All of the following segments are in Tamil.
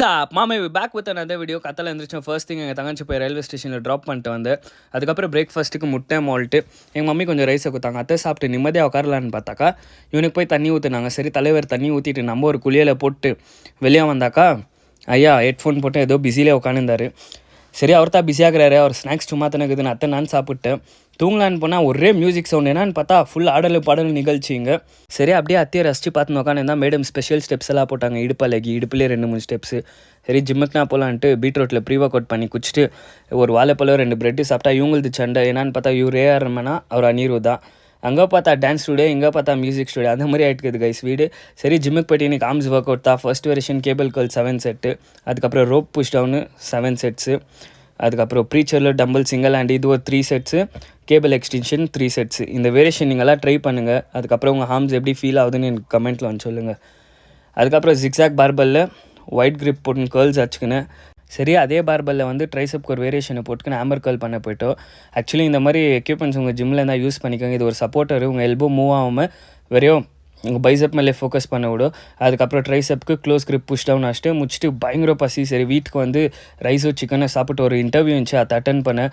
வாட்ஸ்அப் மாமே பேக் வித் another வீடியோ. கத்தலை இருந்துச்சு. ஃபர்ஸ்ட் திங் எங்கள் தங்கச்சி போய் ரயில்வே ஸ்டேஷனில் ட்ராப் பண்ணிட்டு வந்து அதுக்கப்புறம் பிரேக்ஃபாஸ்ட்டுக்கு முட்டை மால்ட்டு எங்கள் மம்மி கொஞ்சம் ரைஸை கொடுத்தாங்க. அத்தை சாப்பிட்டு நிம்மதியாக உட்காரலான்னு பார்த்தாக்கா இவனுக்கு போய் தண்ணி ஊற்றுனாங்க. சரி தலைவர் தண்ணி ஊற்றிட்டு நம்ம ஒரு குளியலை போட்டு வெளியே வந்தாக்கா ஐயா ஹெட்ஃபோன் போட்டு ஏதோ பிஸியிலே உட்காந்துருந்தார். சரி அவர் தான் பிஸியாகிறாரு, அவர் ஸ்நாக்ஸ் சும்மா தானே இருக்குதுன்னு அத்தை நான் சாப்பிட்டேன். தூங்கலான்னு போனால் ஒரே மியூசிக் சவுண்ட் என்னன்னு பார்த்தா ஃபுல் ஆடல் பாடல் நிகழ்ச்சிங்க. சரி அப்படியே அத்தையை ரசித்து பார்த்து உட்காந்து மேடம் ஸ்பெஷல் ஸ்டெப்ஸ் எல்லாம் போட்டாங்க. இடுப்பலகி இடுப்புலேயே 2-3 ஸ்டெப்ஸு. சரி ஜிம்முக்கு நான் போகலான்ட்டு பீட்ரூட்டில் ப்ரீ ஒர்க் அவுட் பண்ணி குடிச்சிட்டு ஒரு வாழைப்பழம் 2 பிரெட்டு சாப்பிட்டா இவங்களுக்கு சண்டை. என்னான்னு பார்த்தா இவர் ஏஆர்மனா அவர் அனிருத் தான். அங்கே பார்த்தா டான்ஸ் ஸ்டூடியோ, இங்கே பார்த்தா மியூசிக் ஸ்டூடியோ, அந்த மாதிரி ஆகிட்டுக்குது கைஸ் வீடு. சரி ஜிம்முக்கு போய்ட்டு இன்றைக்கி ஆர்ம்ஸ் ஒர்க் அவுட் தான். First version cable curl 7 set, அதுக்கப்புறம் ரோப் புஷ் டவுனு 7 செட்ஸு, அதுக்கப்புறம் ப்ரீச்சரில் டம்பிள் சிங்கிள் அண்ட் இது ஒரு 3 செட்ஸு, கேபிள் எக்ஸ்டென்ஷன் 3 செட்ஸு. இந்த வேரியேஷன் நீங்களாம் ட்ரை பண்ணுங்கள். அதுக்கப்புறம் உங்கள் ஹார்ம்ஸ் எப்படி ஃபீல் ஆகுதுன்னு எனக்கு கமெண்ட்டில் வந்து சொல்லுங்கள். அதுக்கப்புறம் ஜிக்ஸாக் பார்பலில் ஒயிட் கிரிப் போட்டு கேர்ள்ஸ் வச்சுக்கினேன். சரி அதே பார்பலில் வந்து ட்ரைசப்க்கு ஒரு வேரியேஷனை போட்டுக்கின்னு ஹேமர் கேர்ள் பண்ண போய்ட்டோம். ஆக்சுவலி இந்த மாதிரி எக்யூப்மெண்ட்ஸ் உங்கள் ஜிம்மில் இருந்தால் யூஸ் பண்ணிக்கோங்க. இது ஒரு சப்போர்ட்டர், உங்கள் எல்போ மூவ் ஆகாமல் வெறும் உங்கள் பைசப் மேலே ஃபோக்கஸ் பண்ண விடும். அதுக்கப்புறம் ட்ரைசப்க்கு க்ளோஸ் கிரிப் புஷ் டவுன் ஆச்சுட்டு முடிச்சுட்டு பயங்கர பசி. சரி வீட்டுக்கு வந்து ரைஸோ சிக்கனை சாப்பிட்டு ஒரு இன்டர்வியூ இருந்துச்சு, அதை அட்டன் பண்ணேன்.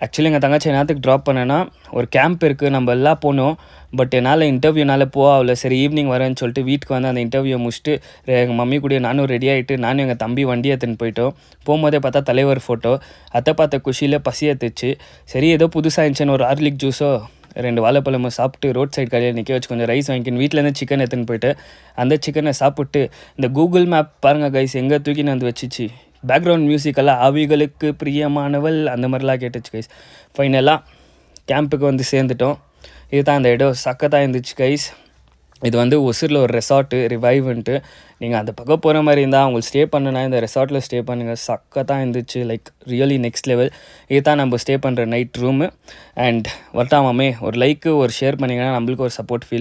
ஆக்சுவலி எங்கள் தங்கச்சி நேரத்துக்கு ட்ராப் பண்ணேன்னா ஒரு கேம்ப் இருக்குது, நம்ம எல்லாம் போனோம். பட் என்னால் இன்டர்வியூனால் போகல. சரி ஈவினிங் வரேன்னு சொல்லிட்டு வீட்டுக்கு வந்து அந்த இன்டர்வியூ முடிச்சுட்டு எங்கள் மம்மி கூட நானும் ரெடி ஆகிட்டு நானும் எங்கள் தம்பி வண்டி எடுத்துன்னு போயிட்டோம். போகும்போதே பார்த்தா தலைவர் ஃபோட்டோ. அதை பார்த்த குஷியில் பசி எடுத்துச்சு. சரி ஏதோ புதுசாக இருந்துச்சுன்னு ஒரு ஹார்லிக் ஜூஸோ 2 வாழைப்பழமும் சாப்பிட்டு ரோட் சைட் கடையில் நிற்க வச்சு கொஞ்சம் ரைஸ் வாங்கிக்கின்னு வீட்டிலேருந்து சிக்கன் எடுத்துன்னு போயிட்டு அந்த சிக்கனை சாப்பிட்டு இந்த கூகுள் மேப் பாருங்கள் கைஸ் எங்கே தூக்கின்னு வந்து வச்சிச்சு. பேக்ரவுண்ட் மியூசிக்கெல்லாம் ஆவிகளுக்கு பிரியமானவள் அந்த மாதிரிலாம் கேட்டுச்சு கைஸ். ஃபைனலாக கேம்புக்கு வந்து சேர்ந்துட்டோம். இதுதான் அந்த இடம் சக்கத்தாக இருந்துச்சு கைஸ். இது வந்து ஒசூரில் ஒரு ரெசார்ட்டு ரிவைவ்ன்ட்டு. நீங்கள் அந்த பக்கம் போகிற மாதிரி இருந்தால் அவங்களுக்கு ஸ்டே பண்ணுனா இந்த ரெசார்ட்டில் ஸ்டே பண்ணுங்கள். சக்கத்தாக இருந்துச்சு, லைக் ரியலி நெக்ஸ்ட் லெவல். இதுதான் நம்ம ஸ்டே பண்ணுற நைட் ரூமு. அண்ட் வரட்டாமாமே ஒரு லைக்கு ஒரு ஷேர் பண்ணிங்கன்னா நம்மளுக்கு ஒரு சப்போர்ட் ஃபீல்